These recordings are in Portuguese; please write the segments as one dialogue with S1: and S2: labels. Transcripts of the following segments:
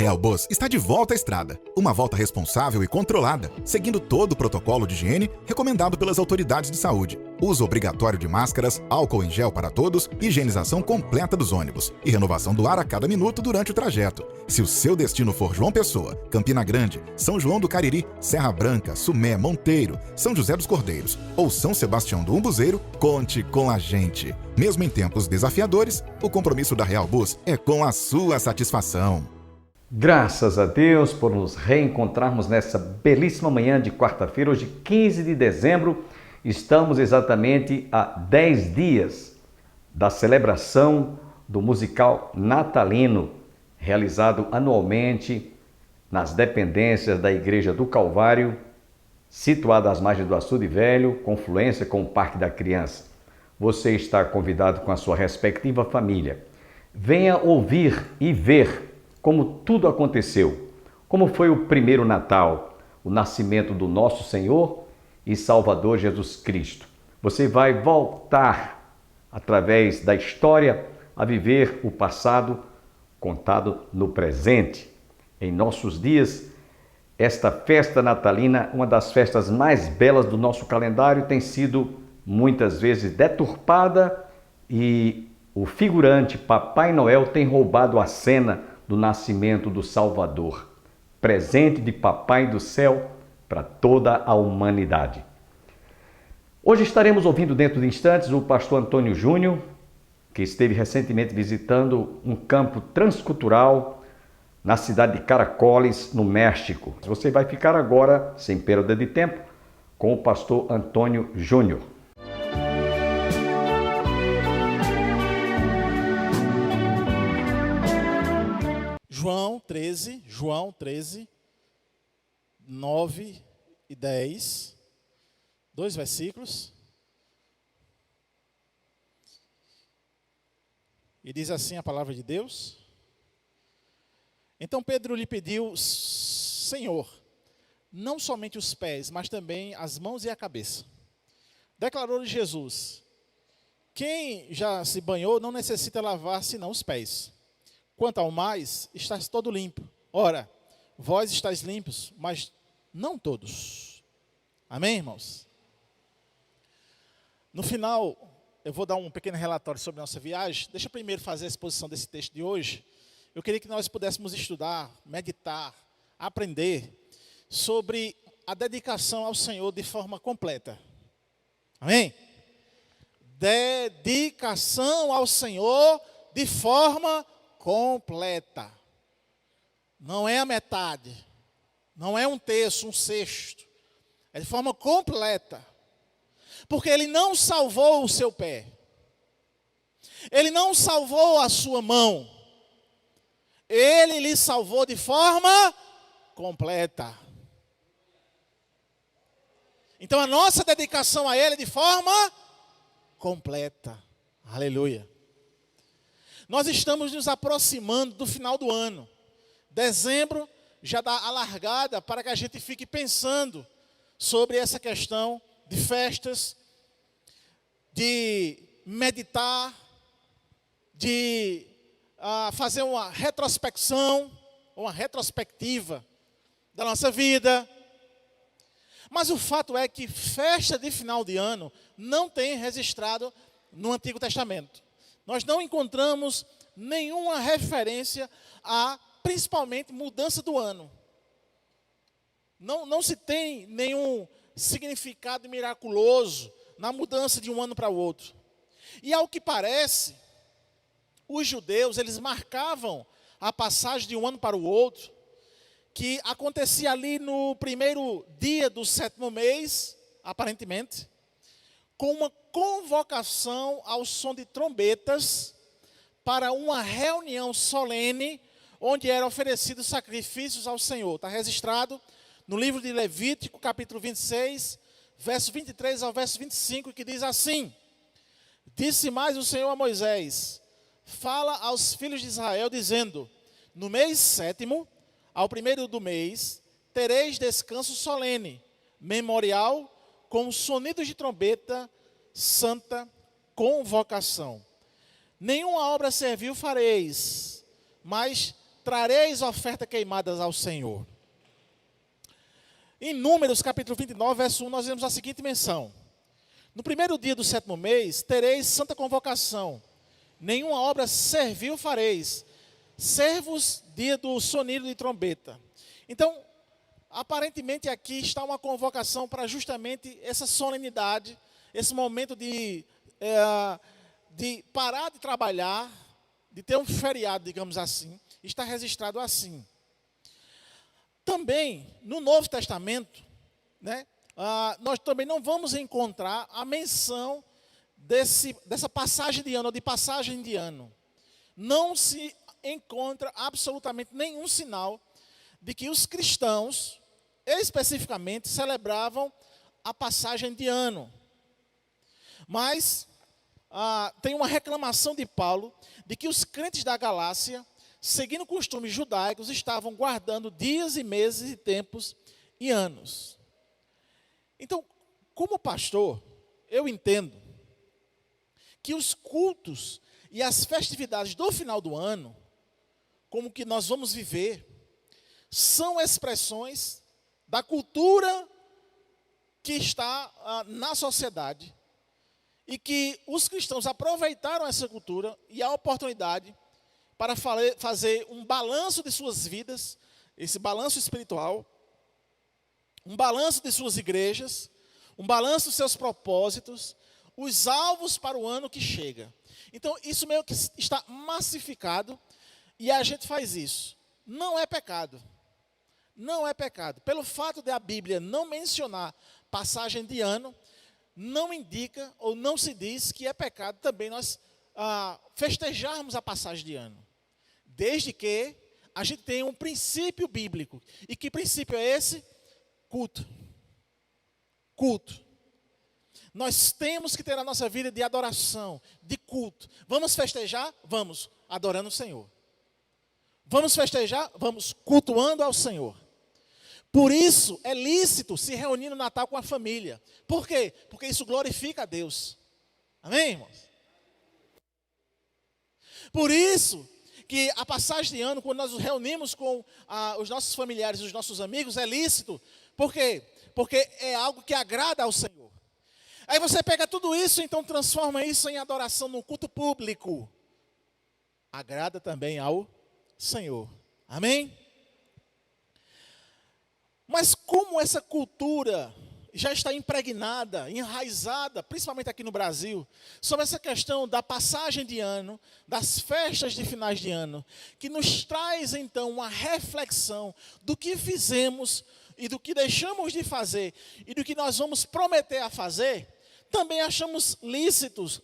S1: Real Bus está de volta à estrada. Uma volta responsável e controlada, seguindo todo o protocolo de higiene recomendado pelas autoridades de saúde. Uso obrigatório de máscaras, álcool em gel para todos, higienização completa dos ônibus e renovação do ar a cada minuto durante o trajeto. Se o seu destino for João Pessoa, Campina Grande, São João do Cariri, Serra Branca, Sumé, Monteiro, São José dos Cordeiros ou São Sebastião do Umbuzeiro, conte com a gente. Mesmo em tempos desafiadores, o compromisso da Real Bus é com a sua satisfação.
S2: Graças a Deus por nos reencontrarmos nessa belíssima manhã de quarta-feira, hoje 15 de dezembro. Estamos exatamente a 10 dias da celebração do musical natalino, realizado anualmente nas dependências da Igreja do Calvário, situada às margens do Açude Velho, confluência com o Parque da Criança. Você está convidado com a sua respectiva família. Venha ouvir e ver como tudo aconteceu, como foi o primeiro Natal, o nascimento do nosso Senhor e Salvador Jesus Cristo. Você vai voltar, através da história, a viver o passado contado no presente. Em nossos dias, esta festa natalina, uma das festas mais belas do nosso calendário, tem sido muitas vezes deturpada e o figurante Papai Noel tem roubado a cena do nascimento do Salvador, presente de Papai do Céu para toda a humanidade. Hoje estaremos ouvindo dentro de instantes o pastor Antônio Júnior, que esteve recentemente visitando um campo transcultural na cidade de Caracoles, no México. Você vai ficar agora, sem perda de tempo, com o pastor Antônio Júnior.
S3: João 13, 9 e 10, 2 versículos. E diz assim a palavra de Deus. Então Pedro lhe pediu: Senhor, não somente os pés, mas também as mãos e a cabeça. Declarou-lhe Jesus: quem já se banhou não necessita lavar senão os pés. Quanto ao mais, estás todo limpo. Ora, vós estáis limpos, mas não todos. Amém, irmãos? No final, eu vou dar um pequeno relatório sobre a nossa viagem. Deixa eu primeiro fazer a exposição desse texto de hoje. Eu queria que nós pudéssemos estudar, meditar, aprender sobre a dedicação ao Senhor de forma completa. Amém? Dedicação ao Senhor de forma completa. Não é a metade. Não é um terço, um sexto. É de forma completa. Porque Ele não salvou o seu pé. Ele não salvou a sua mão. Ele lhe salvou de forma completa. Então a nossa dedicação a Ele é de forma completa. Aleluia. Nós estamos nos aproximando do final do ano. Dezembro já dá a largada para que a gente fique pensando sobre essa questão de festas, de meditar, de fazer uma retrospecção, uma retrospectiva da nossa vida. Mas o fato é que festa de final de ano não tem registrado no Antigo Testamento. Nós não encontramos nenhuma referência a, principalmente, mudança do ano. Não se tem nenhum significado miraculoso na mudança de um ano para o outro. E ao que parece, os judeus, eles marcavam a passagem de um ano para o outro, que acontecia ali no primeiro dia do 7º mês, aparentemente, com uma convocação ao som de trombetas para uma reunião solene, onde eram oferecidos sacrifícios ao Senhor. Está registrado no livro de Levítico, capítulo 26, verso 23 ao verso 25, que diz assim: disse mais o Senhor a Moisés: fala aos filhos de Israel, dizendo: no mês 7º, ao primeiro do mês, tereis descanso solene, memorial, com sonidos de trombeta, santa convocação. Nenhuma obra servil fareis, mas trareis oferta queimadas ao Senhor. Em Números, capítulo 29, verso 1, nós vemos a seguinte menção. No primeiro dia do 7º mês, tereis santa convocação. Nenhuma obra servil fareis. Servos, dia do sonido de trombeta. Então, aparentemente aqui está uma convocação para justamente essa solenidade, esse momento de parar de trabalhar, de ter um feriado, digamos assim. Está registrado assim. Também, no Novo Testamento, né, nós também não vamos encontrar a menção dessa passagem de ano, ou de passagem de ano. Não se encontra absolutamente nenhum sinal de que os cristãos, especificamente, celebravam a passagem de ano. Mas tem uma reclamação de Paulo de que os crentes da Galácia, seguindo costumes judaicos, estavam guardando dias e meses e tempos e anos. Então, como pastor, eu entendo que os cultos e as festividades do final do ano, como que nós vamos viver, são expressões da cultura que está na sociedade e que os cristãos aproveitaram essa cultura e a oportunidade para fazer um balanço de suas vidas, esse balanço espiritual, um balanço de suas igrejas, um balanço dos seus propósitos, os alvos para o ano que chega. Então, isso meio que está massificado e a gente faz isso. Não é pecado. Não é pecado. Pelo fato de a Bíblia não mencionar passagem de ano, não indica ou não se diz que é pecado também nós festejarmos a passagem de ano. Desde que a gente tenha um princípio bíblico. E que princípio é esse? Culto. Culto. Nós temos que ter a nossa vida de adoração, de culto. Vamos festejar? Vamos, adorando o Senhor. Vamos festejar? Vamos, cultuando ao Senhor. Por isso, é lícito se reunir no Natal com a família. Por quê? Porque isso glorifica a Deus. Amém, irmãos? Por isso que a passagem de ano, quando nós nos reunimos com os nossos familiares e os nossos amigos, é lícito. Por quê? Porque é algo que agrada ao Senhor. Aí você pega tudo isso, então transforma isso em adoração no culto público. Agrada também ao Senhor. Amém? Mas como essa cultura já está impregnada, enraizada, principalmente aqui no Brasil, sobre essa questão da passagem de ano, das festas de finais de ano, que nos traz então uma reflexão do que fizemos e do que deixamos de fazer e do que nós vamos prometer a fazer, também achamos lícito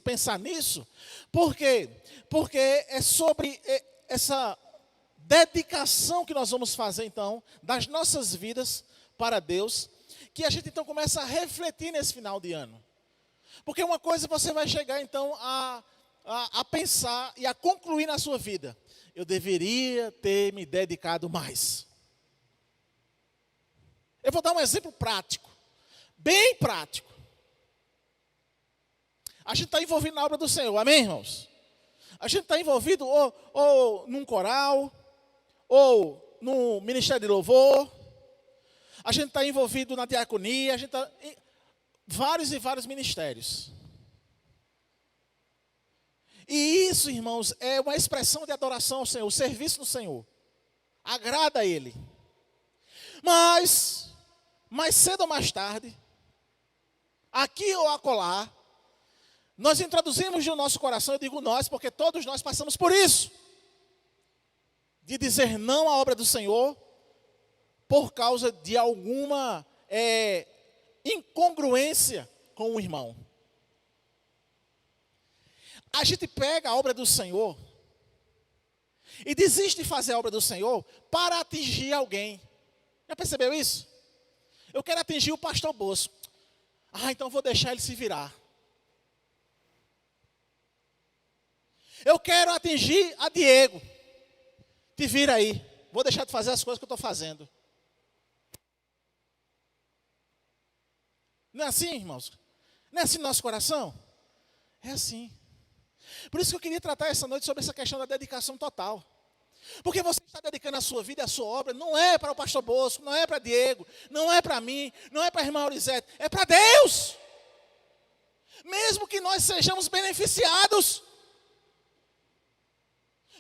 S3: pensar nisso. Por quê? Porque é sobre essa dedicação que nós vamos fazer então, das nossas vidas para Deus, que a gente então começa a refletir nesse final de ano. Porque uma coisa você vai chegar então a pensar e a concluir na sua vida. Eu deveria ter me dedicado mais. Eu vou dar um exemplo prático, bem prático. A gente está envolvido na obra do Senhor, amém, irmãos? A gente está envolvido ou num coral, ou no ministério de louvor. A gente está envolvido na diaconia, a gente está em vários e vários ministérios. E isso, irmãos, é uma expressão de adoração ao Senhor, o serviço do Senhor. Agrada a Ele. Mas, mais cedo ou mais tarde, aqui ou acolá, nós introduzimos no nosso coração, eu digo nós, porque todos nós passamos por isso, de dizer não à obra do Senhor, por causa de alguma incongruência com o irmão. A gente pega a obra do Senhor e desiste de fazer a obra do Senhor para atingir alguém. Já percebeu isso? Eu quero atingir o pastor Bosco. Então vou deixar ele se virar. Eu quero atingir a Diego. Te vira aí. Vou deixar de fazer as coisas que eu estou fazendo. Não é assim, irmãos? Não é assim no nosso coração? É assim. Por isso que eu queria tratar essa noite sobre essa questão da dedicação total. Porque você está dedicando a sua vida e a sua obra, não é para o pastor Bosco, não é para Diego, não é para mim, não é para a irmã Aurizete, é para Deus. Mesmo que nós sejamos beneficiados,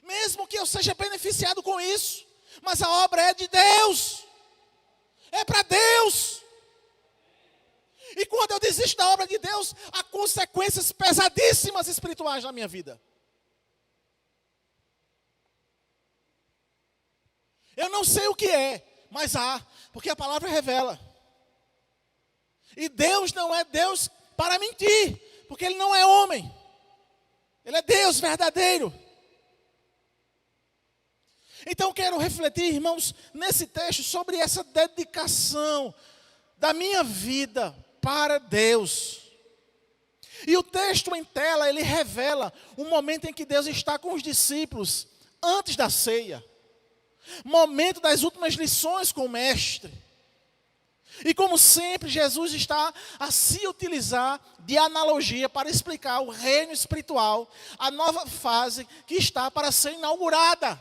S3: mesmo que eu seja beneficiado com isso, mas a obra é de Deus, é para Deus. E quando eu desisto da obra de Deus, há consequências pesadíssimas espirituais na minha vida. Eu não sei o que é, mas há, porque a palavra revela. E Deus não é Deus para mentir, porque Ele não é homem. Ele é Deus verdadeiro. Então quero refletir, irmãos, nesse texto sobre essa dedicação da minha vida para Deus. E o texto em tela, ele revela um momento em que Deus está com os discípulos antes da ceia. Momento das últimas lições com o mestre. E como sempre, Jesus está a se utilizar de analogia para explicar o reino espiritual, a nova fase que está para ser inaugurada.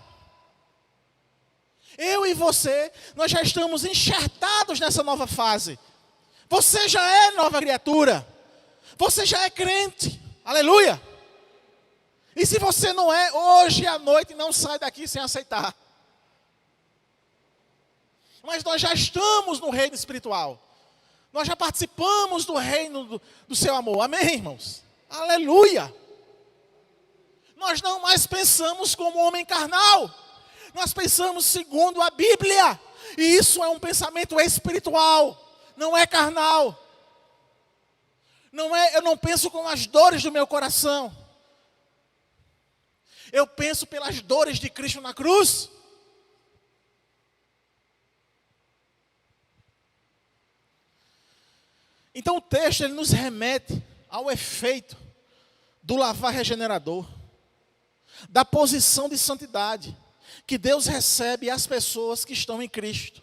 S3: Eu e você, nós já estamos enxertados nessa nova fase. Você já é nova criatura. Você já é crente. Aleluia. E se você não é, hoje à noite não sai daqui sem aceitar. Mas nós já estamos no reino espiritual. Nós já participamos do reino do seu amor. Amém, irmãos? Aleluia. Nós não mais pensamos como homem carnal. Nós pensamos segundo a Bíblia. E isso é um pensamento espiritual. Não é carnal. Eu não penso com as dores do meu coração. Eu penso pelas dores de Cristo na cruz. Então o texto ele nos remete ao efeito do lavar regenerador, da posição de santidade que Deus recebe às pessoas que estão em Cristo.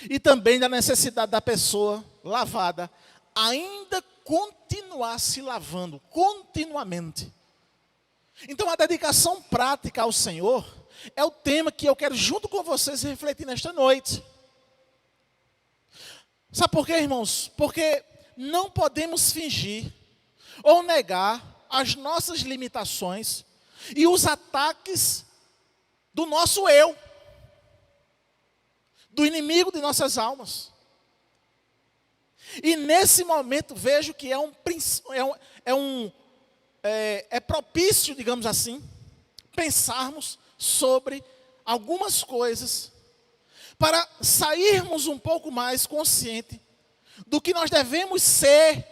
S3: E também da necessidade da pessoa lavada ainda continuar se lavando continuamente. Então a dedicação prática ao Senhor é o tema que eu quero junto com vocês refletir nesta noite. Sabe por quê, irmãos? Porque não podemos fingir ou negar as nossas limitações e os ataques do nosso eu, do inimigo de nossas almas. E nesse momento vejo que é propício, digamos assim, pensarmos sobre algumas coisas para sairmos um pouco mais consciente do que nós devemos ser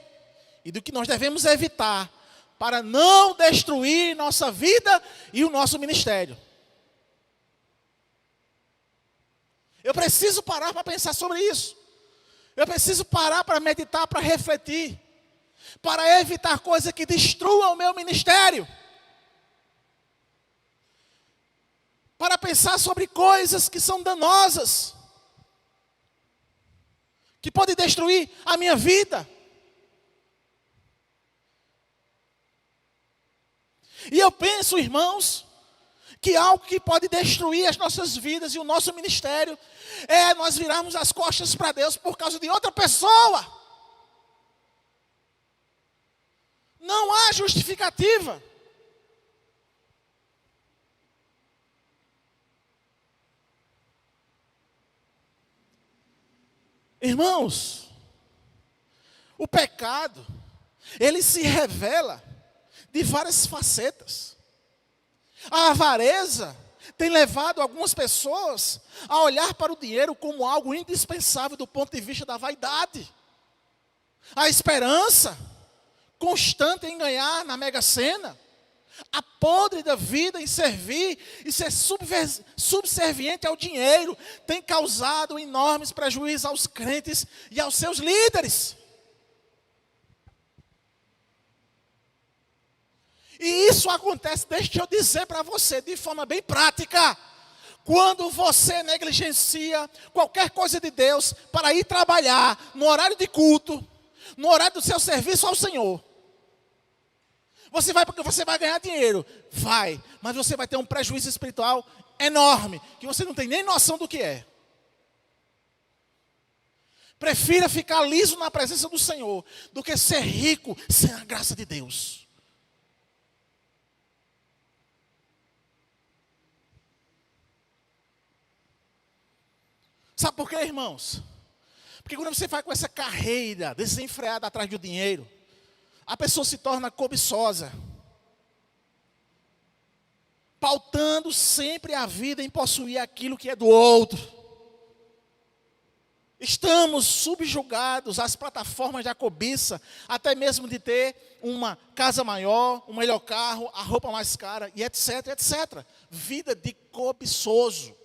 S3: e do que nós devemos evitar para não destruir nossa vida e o nosso ministério. Eu preciso parar para pensar sobre isso. Eu preciso parar para meditar, para refletir, para evitar coisas que destruam o meu ministério. Para pensar sobre coisas que são danosas, que podem destruir a minha vida. E eu penso, irmãos, que algo que pode destruir as nossas vidas e o nosso ministério é nós virarmos as costas para Deus por causa de outra pessoa. Não há justificativa. Irmãos, o pecado, ele se revela de várias facetas. A avareza tem levado algumas pessoas a olhar para o dinheiro como algo indispensável do ponto de vista da vaidade. A esperança constante em ganhar na Mega Sena, a podre da vida em servir e ser subserviente ao dinheiro, tem causado enormes prejuízos aos crentes e aos seus líderes. E isso acontece, deixa eu dizer para você, de forma bem prática, quando você negligencia qualquer coisa de Deus para ir trabalhar no horário de culto, no horário do seu serviço ao Senhor. Você vai porque você vai ganhar dinheiro, vai, mas você vai ter um prejuízo espiritual enorme, que você não tem nem noção do que é. Prefira ficar liso na presença do Senhor do que ser rico sem a graça de Deus. Sabe por quê, irmãos? Porque quando você vai com essa carreira desenfreada atrás do dinheiro, a pessoa se torna cobiçosa, pautando sempre a vida em possuir aquilo que é do outro. Estamos subjugados às plataformas da cobiça, até mesmo de ter uma casa maior, um melhor carro, a roupa mais cara, e etc, etc. Vida de cobiçoso.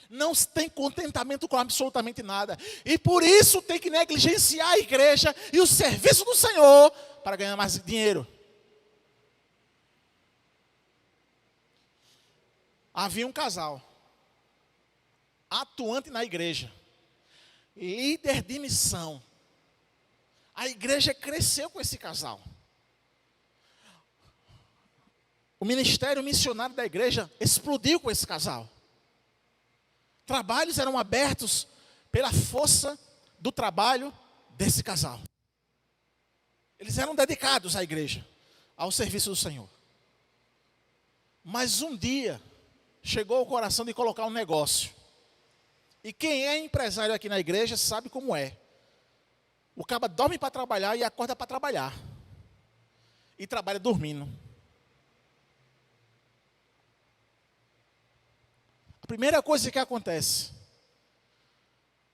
S3: Não tem contentamento com absolutamente nada. E por isso tem que negligenciar a igreja e o serviço do Senhor para ganhar mais dinheiro. Havia um casal atuante na igreja, líder de missão. A igreja cresceu com esse casal. O ministério missionário da igreja explodiu com esse casal. Trabalhos eram abertos pela força do trabalho desse casal. Eles eram dedicados à igreja, ao serviço do Senhor. Mas um dia chegou o coração de colocar um negócio. E quem é empresário aqui na igreja sabe como é. O cara dorme para trabalhar e acorda para trabalhar. E trabalha dormindo. A primeira coisa que acontece,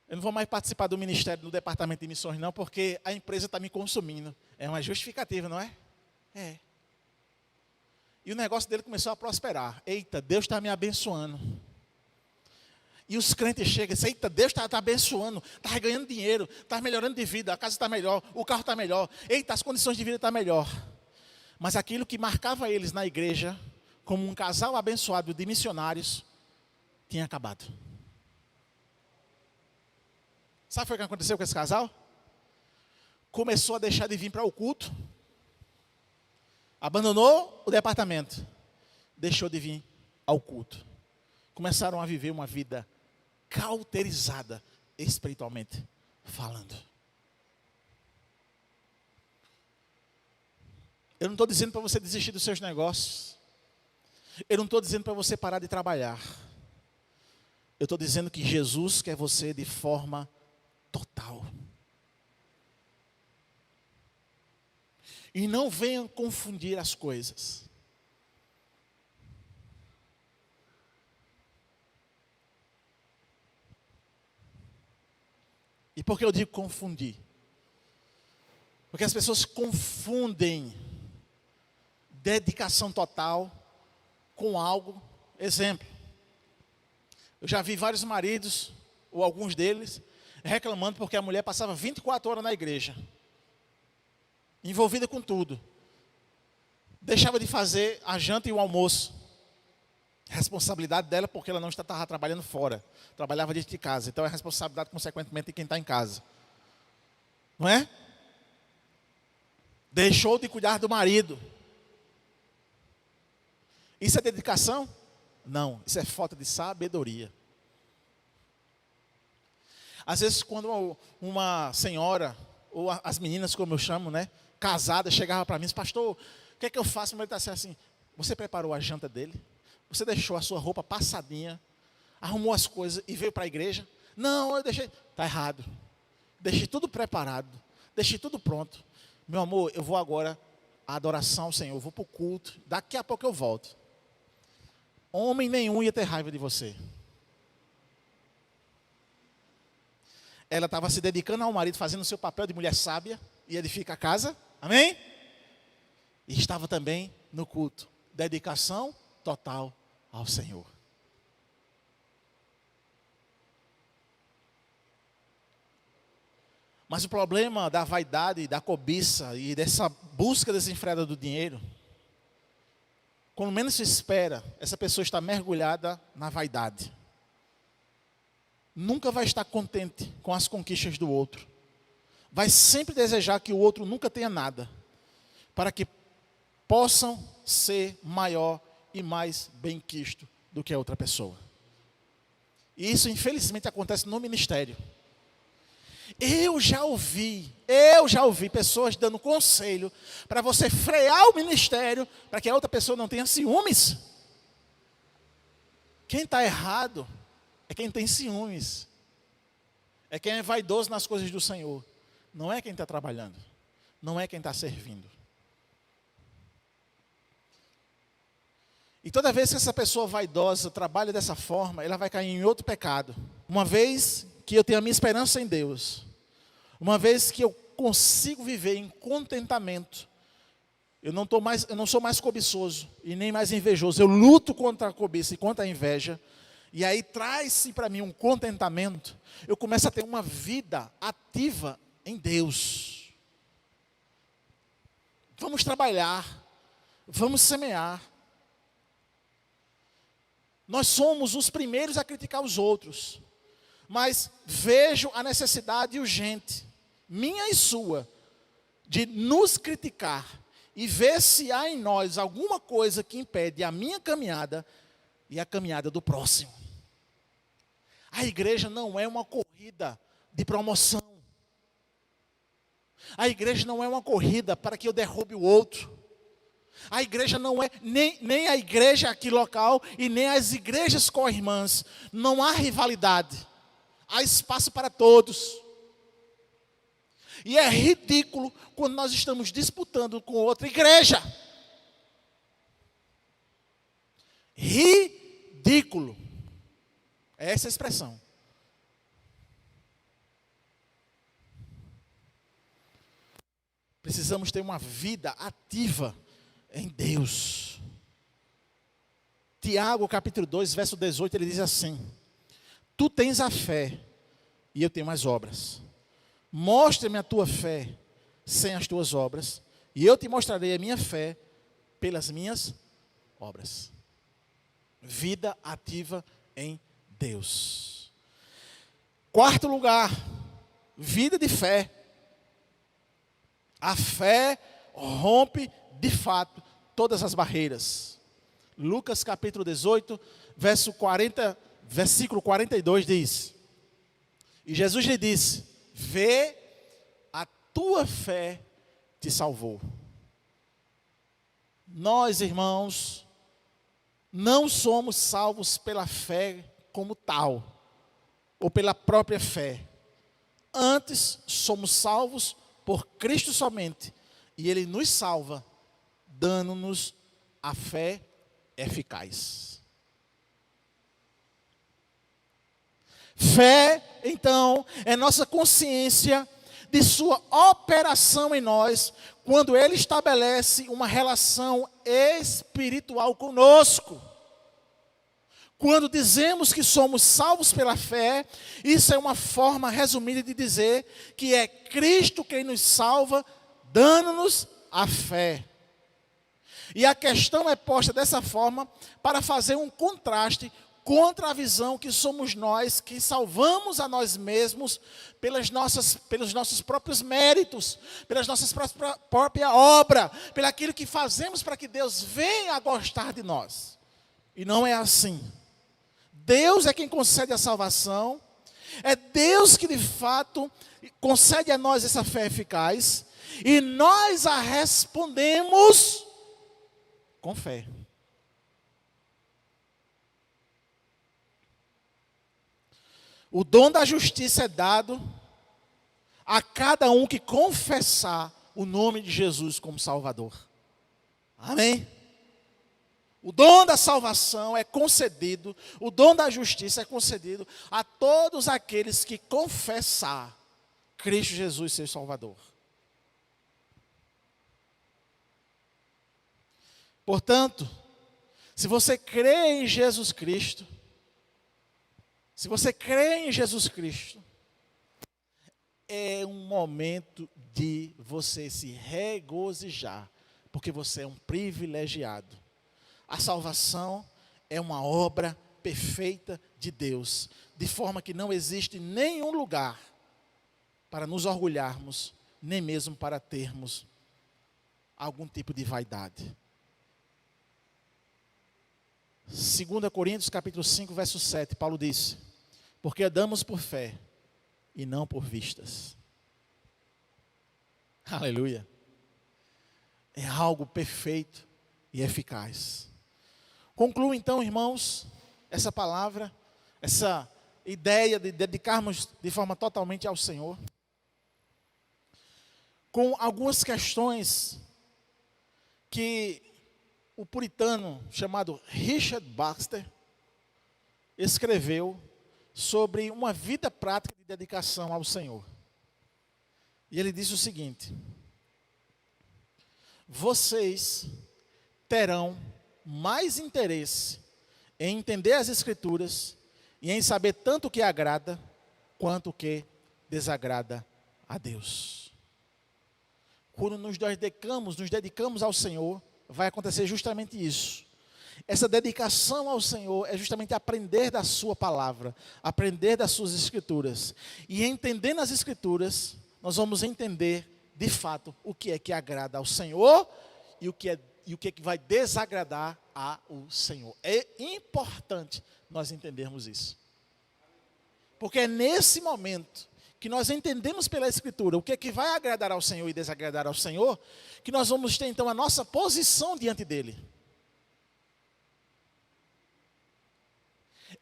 S3: eu não vou mais participar do ministério, do departamento de missões não, porque a empresa está me consumindo. É uma justificativa, não é? É. E o negócio dele começou a prosperar. Eita, Deus está me abençoando. E os crentes chegam e dizem, eita, Deus está abençoando, está ganhando dinheiro, está melhorando de vida, a casa está melhor, o carro está melhor, eita, as condições de vida estão melhor. Mas aquilo que marcava eles na igreja, como um casal abençoado de missionários, tinha acabado. Sabe o que aconteceu com esse casal? Começou a deixar de vir para o culto, abandonou o departamento, deixou de vir ao culto. Começaram a viver uma vida cauterizada, espiritualmente falando. Eu não estou dizendo para você desistir dos seus negócios. Eu não estou dizendo para você parar de trabalhar. Eu estou dizendo que Jesus quer você de forma total. E não venham confundir as coisas. E por que eu digo confundir? Porque as pessoas confundem dedicação total com algo. Exemplo. Eu já vi vários maridos, ou alguns deles, reclamando porque a mulher passava 24 horas na igreja. Envolvida com tudo. Deixava de fazer a janta e o almoço. Responsabilidade dela porque ela não estava trabalhando fora. Trabalhava dentro de casa. Então é responsabilidade, consequentemente, de quem está em casa. Não é? Deixou de cuidar do marido. Isso é dedicação? Não, isso é falta de sabedoria. Às vezes quando uma senhora, ou as meninas como eu chamo, né, casada, chegava para mim e disse, pastor, o que é que eu faço? Ele está assim, você preparou a janta dele? Você deixou a sua roupa passadinha, arrumou as coisas e veio para a igreja? Não, eu deixei. Está errado. Deixei tudo preparado, deixei tudo pronto. Meu amor, eu vou agora à adoração ao Senhor, eu vou para o culto, daqui a pouco eu volto. Homem nenhum ia ter raiva de você. Ela estava se dedicando ao marido, fazendo o seu papel de mulher sábia, e edifica a casa, amém? E estava também no culto, dedicação total ao Senhor. Mas o problema da vaidade, da cobiça e dessa busca desenfreada do dinheiro, quando menos se espera, essa pessoa está mergulhada na vaidade. Nunca vai estar contente com as conquistas do outro. Vai sempre desejar que o outro nunca tenha nada, para que possam ser maior e mais bem-quisto do que a outra pessoa. E isso, infelizmente, acontece no ministério. Eu já ouvi pessoas dando conselho para você frear o ministério para que a outra pessoa não tenha ciúmes. Quem está errado é quem tem ciúmes. É quem é vaidoso nas coisas do Senhor. Não é quem está trabalhando. Não é quem está servindo. E toda vez que essa pessoa vaidosa trabalha dessa forma, ela vai cair em outro pecado. Uma vez que eu tenho a minha esperança em Deus, uma vez que eu consigo viver em contentamento, eu não sou mais cobiçoso e nem mais invejoso. Eu luto contra a cobiça e contra a inveja. E aí traz-se para mim um contentamento. Eu começo a ter uma vida ativa em Deus. Vamos trabalhar, vamos semear. Nós somos os primeiros a criticar os outros, mas vejo a necessidade urgente, minha e sua, de nos criticar e ver se há em nós alguma coisa que impede a minha caminhada e a caminhada do próximo. A igreja não é uma corrida de promoção. A igreja não é uma corrida para que eu derrube o outro. A igreja não é, nem a igreja aqui local e nem as igrejas co-irmãs. Não há rivalidade. Há espaço para todos. E é ridículo quando nós estamos disputando com outra igreja. Ridículo. É essa a expressão. Precisamos ter uma vida ativa em Deus. Tiago, capítulo 2, verso 18, ele diz assim: tu tens a fé e eu tenho as obras. Mostra-me a tua fé sem as tuas obras, e eu te mostrarei a minha fé pelas minhas obras. Vida ativa em Deus. Quarto lugar, vida de fé. A fé rompe de fato todas as barreiras. Lucas capítulo 18, versículo 42 diz: e Jesus lhe disse: vê, a tua fé te salvou. Nós, irmãos, não somos salvos pela fé como tal, ou pela própria fé. Antes, somos salvos por Cristo somente, e Ele nos salva, dando-nos a fé eficaz. Fé, então, é nossa consciência de sua operação em nós, quando Ele estabelece uma relação espiritual conosco. Quando dizemos que somos salvos pela fé, isso é uma forma resumida de dizer que é Cristo quem nos salva, dando-nos a fé. E a questão é posta dessa forma para fazer um contraste contra a visão que somos nós que salvamos a nós mesmos pelos nossos próprios méritos, pelas nossas própria obra, pelo aquilo que fazemos para que Deus venha a gostar de nós. E não é assim. Deus é quem concede a salvação, é Deus que de fato concede a nós essa fé eficaz, e nós a respondemos com fé. O dom da justiça é dado a cada um que confessar o nome de Jesus como Salvador. Amém? O dom da salvação é concedido, o dom da justiça é concedido a todos aqueles que confessar Cristo Jesus seu Salvador. Portanto, se você crê em Jesus Cristo, é um momento de você se regozijar, porque você é um privilegiado. A salvação é uma obra perfeita de Deus, de forma que não existe nenhum lugar para nos orgulharmos, nem mesmo para termos algum tipo de vaidade. 2 Coríntios capítulo 5, verso 7, Paulo disse: porque andamos por fé e não por vistas. Aleluia. É algo perfeito e eficaz. Concluo então, irmãos, essa palavra, essa ideia de dedicarmos de forma totalmente ao Senhor, com algumas questões que o puritano chamado Richard Baxter escreveu sobre uma vida prática de dedicação ao Senhor. E ele diz o seguinte: vocês terão mais interesse em entender as Escrituras e em saber tanto o que agrada quanto o que desagrada a Deus. Quando nos dedicamos ao Senhor, vai acontecer justamente isso. Essa dedicação ao Senhor é justamente aprender da sua palavra, aprender das suas Escrituras. E entendendo as Escrituras, nós vamos entender de fato o que é que agrada ao Senhor e o que é que vai desagradar ao Senhor. É importante nós entendermos isso. Porque é nesse momento que nós entendemos pela Escritura o que é que vai agradar ao Senhor e desagradar ao Senhor, que nós vamos ter então a nossa posição diante dEle.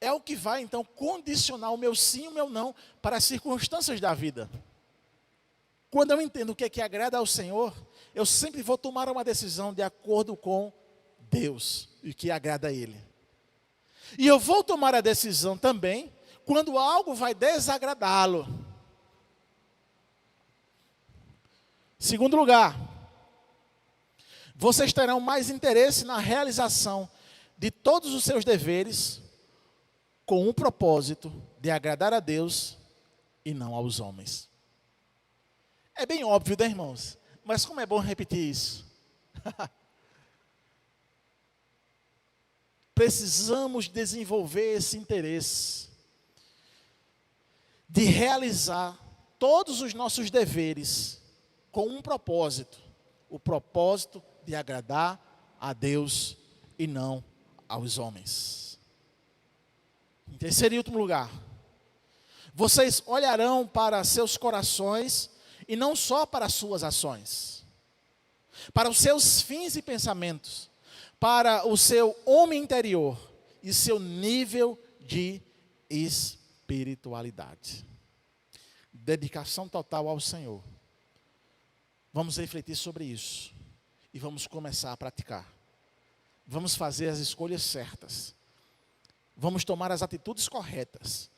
S3: É o que vai então condicionar o meu sim e o meu não para as circunstâncias da vida. Quando eu entendo o que é que agrada ao Senhor, eu sempre vou tomar uma decisão de acordo com Deus e o que agrada a Ele. E eu vou tomar a decisão também quando algo vai desagradá-lo. Segundo lugar, vocês terão mais interesse na realização de todos os seus deveres com o propósito de agradar a Deus e não aos homens. É bem óbvio, né, irmãos? Mas como é bom repetir isso. Precisamos desenvolver esse interesse de realizar todos os nossos deveres com um propósito, o propósito de agradar a Deus e não aos homens. Em terceiro e último lugar, vocês olharão para seus corações e não só para as suas ações, para os seus fins e pensamentos, para o seu homem interior e seu nível de espiritualidade. Dedicação total ao Senhor. Vamos refletir sobre isso e vamos começar a praticar. Vamos fazer as escolhas certas. Vamos tomar as atitudes corretas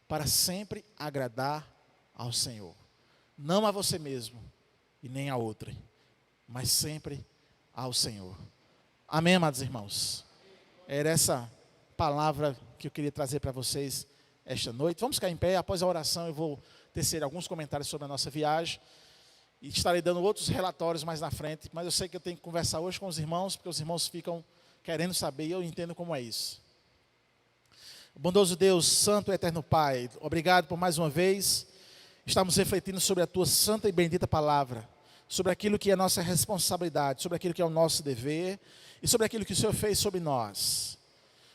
S3: para sempre agradar ao Senhor. Não a você mesmo e nem a outra, mas sempre ao Senhor. Amém, amados irmãos? Era essa palavra que eu queria trazer para vocês esta noite. Vamos ficar em pé. Após a oração eu vou tecer alguns comentários sobre a nossa viagem e estarei dando outros relatórios mais na frente, mas eu sei que eu tenho que conversar hoje com os irmãos, porque os irmãos ficam querendo saber e eu entendo como é isso. Bondoso Deus, Santo e Eterno Pai, obrigado por mais uma vez estamos refletindo sobre a Tua santa e bendita palavra, sobre aquilo que é a nossa responsabilidade, sobre aquilo que é o nosso dever e sobre aquilo que o Senhor fez sobre nós.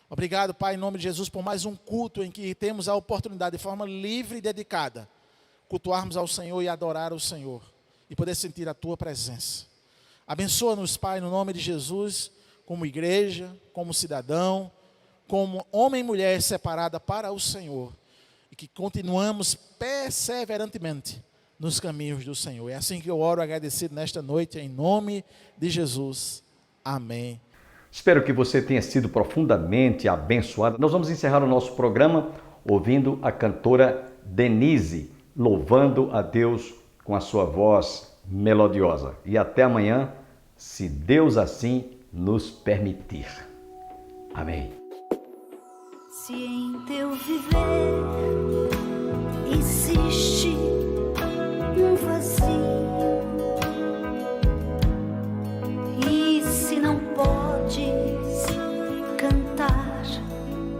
S3: Obrigado, Pai, em nome de Jesus, por mais um culto em que temos a oportunidade de forma livre e dedicada, cultuarmos ao Senhor e adorar o Senhor e poder sentir a Tua presença. Abençoa-nos, Pai, no nome de Jesus, como igreja, como cidadão, como homem e mulher separada para o Senhor, e que continuamos perseverantemente nos caminhos do Senhor. É assim que eu oro agradecido nesta noite, em nome de Jesus. Amém.
S2: Espero que você tenha sido profundamente abençoado. Nós vamos encerrar o nosso programa ouvindo a cantora Denise, louvando a Deus com a sua voz melodiosa. E até amanhã, se Deus assim nos permitir. Amém.
S4: Se em teu viver existe um vazio, e se não podes cantar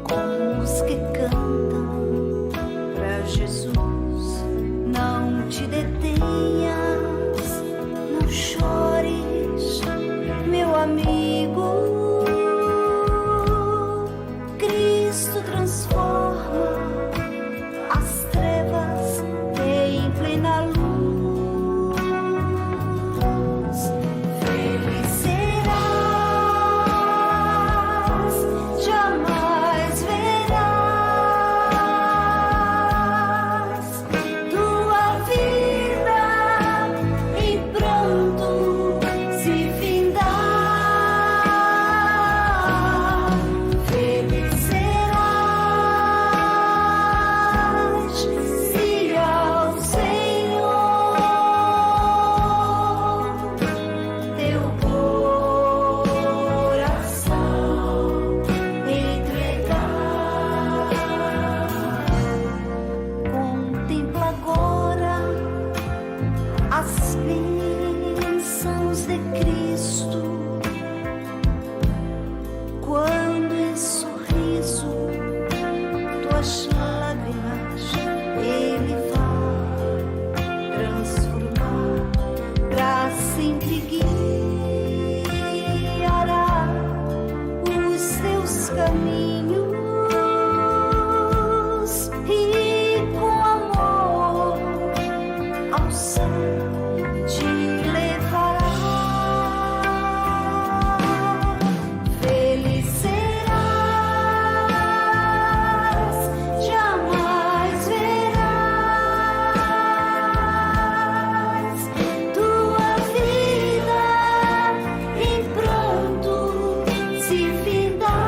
S4: como os que cantam para Jesus, não te detenhas, não chores, meu amigo. as bênçãos de Cristo, quando em sorriso tuas lágrimas Ele vai transformar, pra sempre guiará os teus caminhos e com amor ao céu te levará. Feliz serás, jamais verás tua vida em pranto se findar.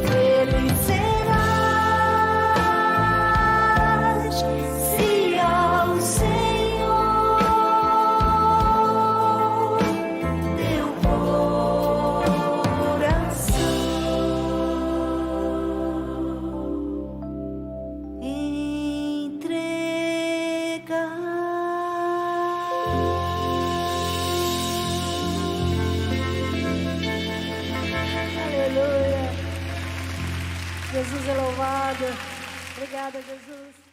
S4: Feliz serás se ao Senhor teu coração entregar.
S5: Aleluia. Jesus é louvado. Obrigada, Jesus.